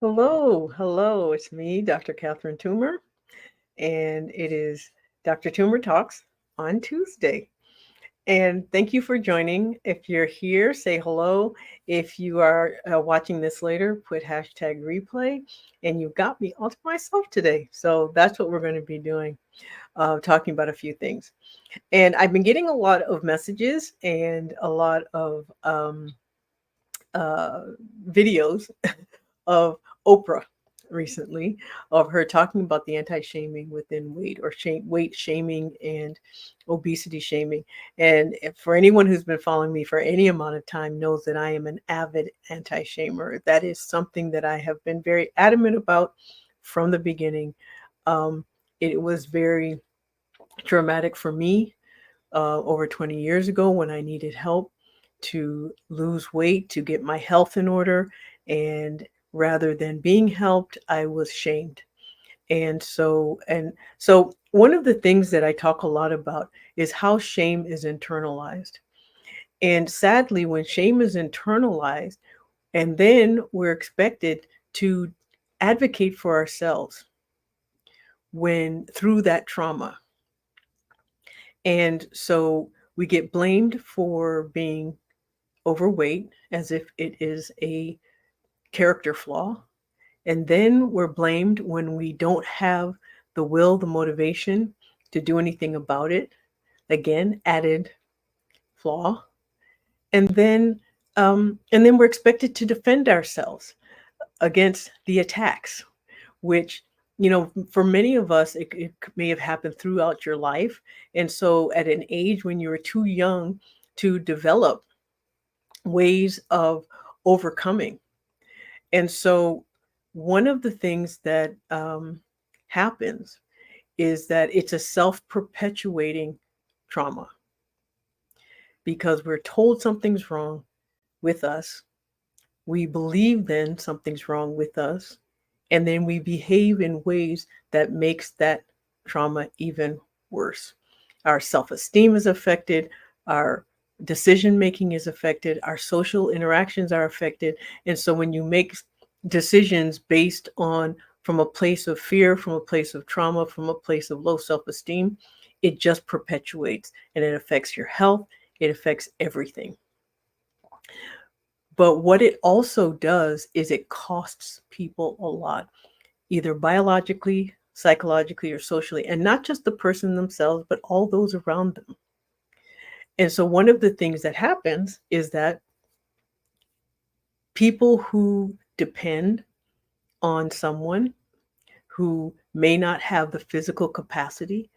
Hello, it's me, Dr. Catherine Toomer, and it is Dr. Toomer Talks on Tuesday. And thank you for joining. If you're here, say hello. If you are watching this later, put hashtag replay. And you got me all to myself today. So that's what we're going to be doing, talking about a few things. And I've been getting a lot of messages and a lot of uh, videos of Oprah recently, of her talking about the anti-shaming within weight, or weight shaming and obesity shaming. And for anyone who's been following me for any amount of time knows that I am an avid anti-shamer. That is something that I have been very adamant about from the beginning. It was very traumatic for me over 20 years ago when I needed help to lose weight, to get my health in order. And rather than being helped, I was shamed. And so one of the things that I talk a lot about is how shame is internalized. And sadly, when shame is internalized, and then we're expected to advocate for ourselves when through that trauma. And so we get blamed for being overweight as if it is a character flaw. And then we're blamed when we don't have the will, the motivation to do anything about it. Again, added flaw. And then we're expected to defend ourselves against the attacks, which, for many of us, it may have happened throughout your life. And so at an age when you were too young to develop ways of overcoming. And so one of the things that happens is that it's a self-perpetuating trauma, because we're told something's wrong with us. We believe then something's wrong with us, and then we behave in ways that makes that trauma even worse. Our self-esteem is affected, our decision making is affected, our social interactions are affected. And so when you make decisions based on from a place of fear, from a place of trauma, from a place of low self-esteem, it just perpetuates, and it affects your health, it affects everything. But what it also does is it costs people a lot, either biologically, psychologically, or socially, and not just the person themselves, but all those around them. And so one of the things that happens is that people who depend on someone who may not have the physical capacity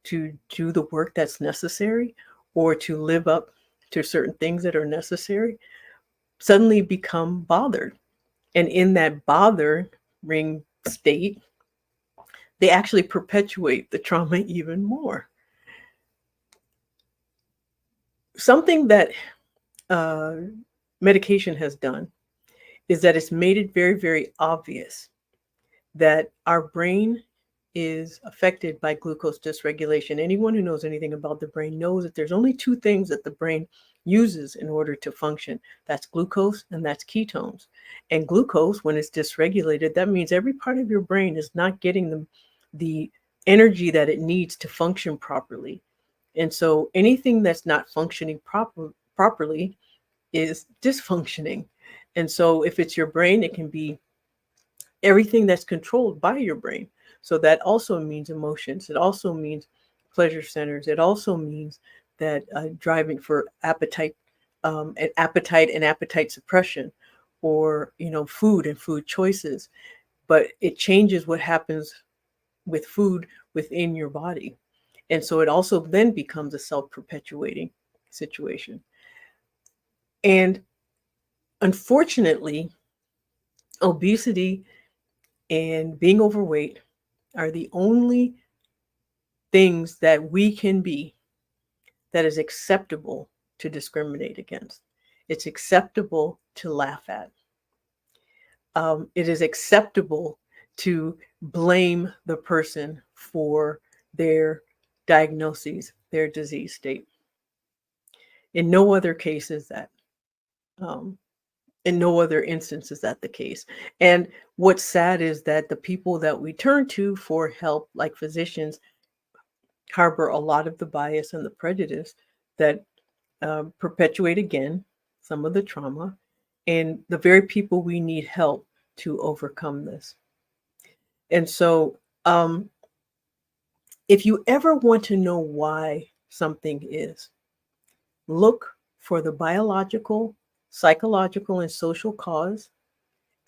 to do the work that's necessary, or to live up to certain things that are necessary, suddenly become bothered. And in that bothering state, they actually perpetuate the trauma even more. Something that uh, medication has done is that it's made it very, very obvious that our brain is affected by glucose dysregulation. Anyone who knows anything about the brain knows that there's only two things that the brain uses in order to function. That's glucose and that's ketones. And glucose, when it's dysregulated, that means every part of your brain is not getting the energy that it needs to function properly. And so anything that's not functioning properly is dysfunctioning. And so if it's your brain, it can be everything that's controlled by your brain. So that also means emotions. It also means pleasure centers. It also means that driving for appetite, and appetite suppression, or food and food choices. But it changes what happens with food within your body, and so it also then becomes a self-perpetuating situation. And unfortunately, obesity and being overweight are the only things that we can be that is acceptable to discriminate against. It's acceptable to laugh at. It is acceptable to blame the person for their diagnoses, their disease state. In no other case is that In no other instance is that the case. And what's sad is that the people that we turn to for help, like physicians, harbor a lot of the bias and the prejudice that perpetuate again some of the trauma, and the very people we need help to overcome this. And so, if you ever want to know why something is, look for the biological, psychological, and social cause.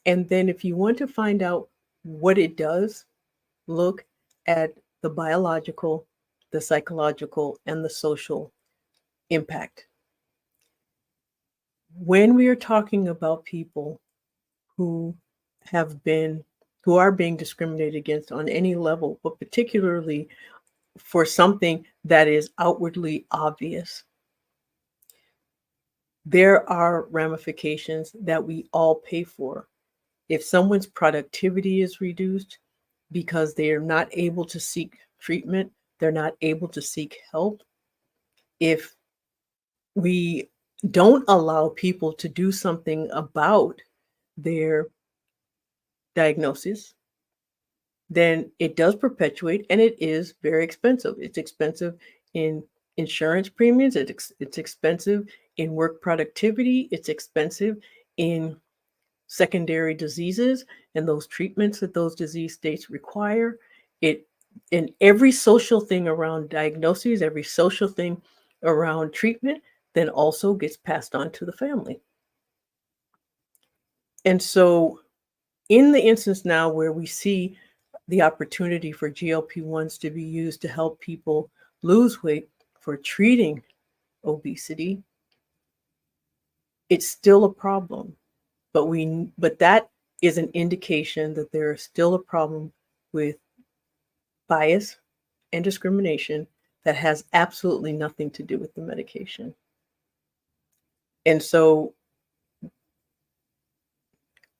And then, if you want to find out what it does, look at the biological, the psychological, and the social impact. When we are talking about people who who are being discriminated against on any level, but particularly for something that is outwardly obvious, there are ramifications that we all pay for. If someone's productivity is reduced because they are not able to seek treatment, they're not able to seek help. If we don't allow people to do something about their diagnosis, then it does perpetuate, and it is very expensive. It's expensive in insurance premiums, it's expensive in work productivity, it's expensive in secondary diseases and those treatments that those disease states require. It in every social thing around diagnoses, every social thing around treatment, then also gets passed on to the family. And so, in the instance now where we see the opportunity for GLP-1s to be used to help people lose weight for treating obesity, it's still a problem. But that is an indication that there is still a problem with bias and discrimination that has absolutely nothing to do with the medication. And so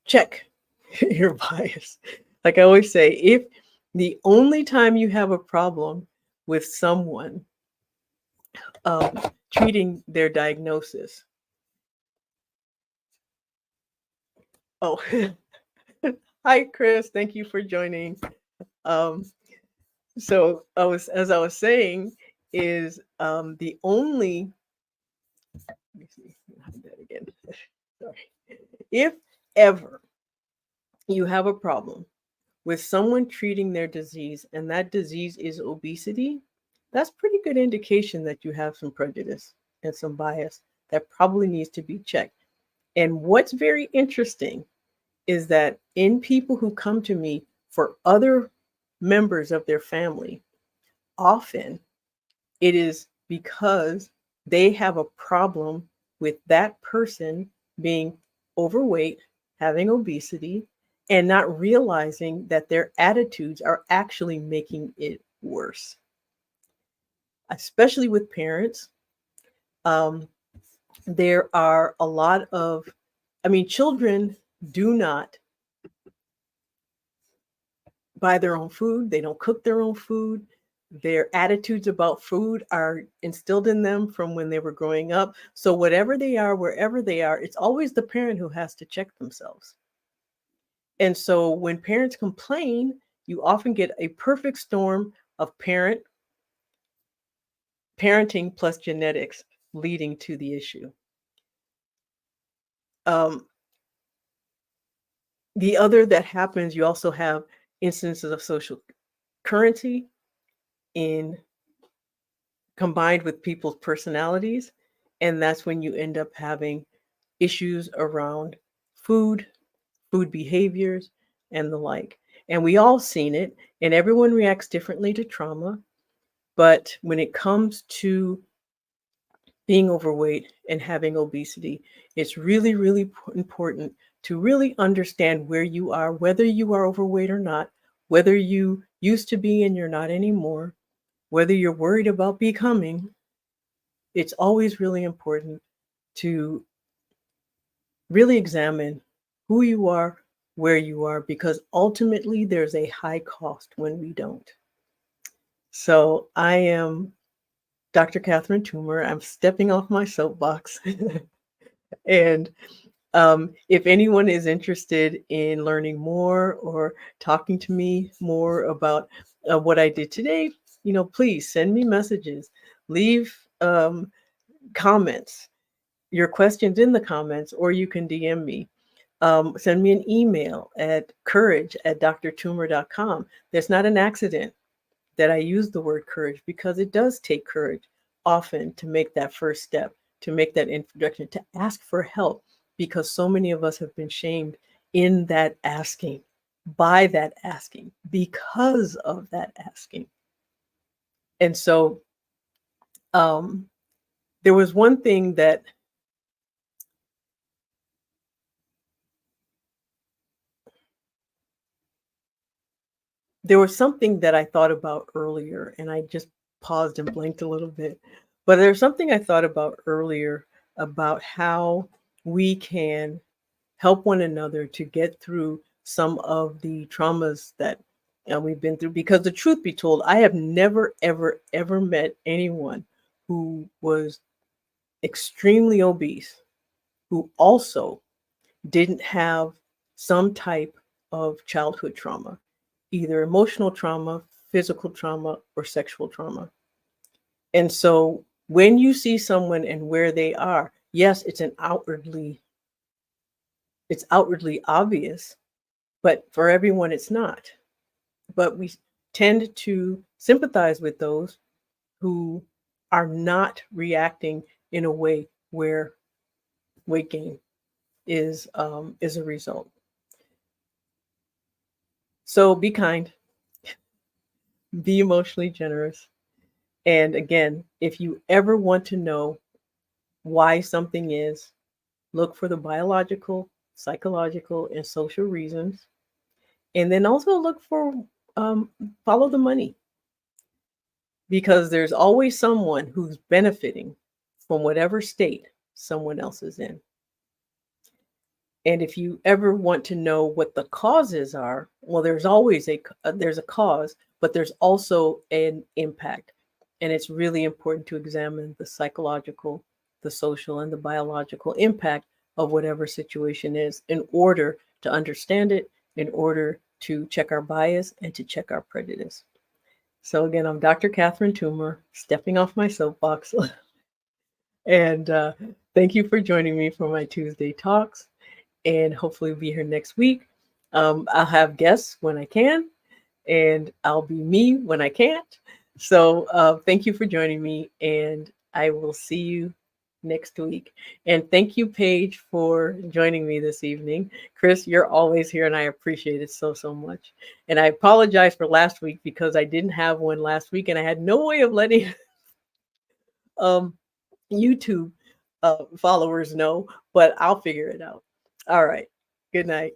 check your bias. Like I always say, if the only time you have a problem with someone treating their diagnosis, oh, hi, Chris, thank you for joining. So as I was saying, is the only, let me see, hide that again. Sorry. If ever you have a problem with someone treating their disease and that disease is obesity, that's pretty good indication that you have some prejudice and some bias that probably needs to be checked. And what's very interesting is that in people who come to me for other members of their family, often it is because they have a problem with that person being overweight, having obesity, and not realizing that their attitudes are actually making it worse. Especially with parents, there are a lot of, children do not buy their own food, they don't cook their own food. Their attitudes about food are instilled in them from when they were growing up. So, whatever they are, wherever they are, it's always the parent who has to check themselves. And so, when parents complain, you often get a perfect storm of parenting plus genetics leading to the issue. The other that happens, you also have instances of social currency in combined with people's personalities. And that's when you end up having issues around food, food behaviors, and the like. And we all seen it, and everyone reacts differently to trauma. But when it comes to being overweight and having obesity, it's really, really important to really understand where you are, whether you are overweight or not, whether you used to be and you're not anymore, whether you're worried about becoming. It's always really important to really examine who you are, where you are, because ultimately there's a high cost when we don't. So I am Dr. Catherine Toomer. I'm stepping off my soapbox. And If anyone is interested in learning more or talking to me more about what I did today, please send me messages, leave comments, your questions in the comments, or you can DM me. Send me an email at courage@drtoomer.com. That's not an accident that I use the word courage, because it does take courage often to make that first step, to make that introduction, to ask for help, because so many of us have been shamed in that asking, by that asking, because of that asking. And so um, there was one thing that there was something that I thought about earlier, and I just paused and blinked a little bit. But there's something I thought about earlier about how we can help one another to get through some of the traumas that we've been through. Because the truth be told, I have never, ever, ever met anyone who was extremely obese who also didn't have some type of childhood trauma, either emotional trauma, physical trauma, or sexual trauma. And so when you see someone and where they are, yes, it's outwardly obvious, but for everyone it's not. But we tend to sympathize with those who are not reacting in a way where weight gain is a result. So be kind, be emotionally generous. And again, if you ever want to know why something is, look for the biological, psychological, and social reasons. And then also look for, um, follow the money, because there's always someone who's benefiting from whatever state someone else is in. And if you ever want to know what the causes are, well, there's always there's a cause, but there's also an impact. And it's really important to examine the psychological, the social, and the biological impact of whatever situation is in order to understand it, in order to check our bias and to check our prejudice. So again, I'm Dr. Catherine Toomer, stepping off my soapbox. And thank you for joining me for my Tuesday talks. And hopefully we'll be here next week. I'll have guests when I can, and I'll be me when I can't. So thank you for joining me, and I will see you next week. And thank you, Paige, for joining me this evening. Chris, you're always here, and I appreciate it so, so much. And I apologize for last week because I didn't have one last week, and I had no way of letting YouTube followers know, but I'll figure it out. All right. Good night.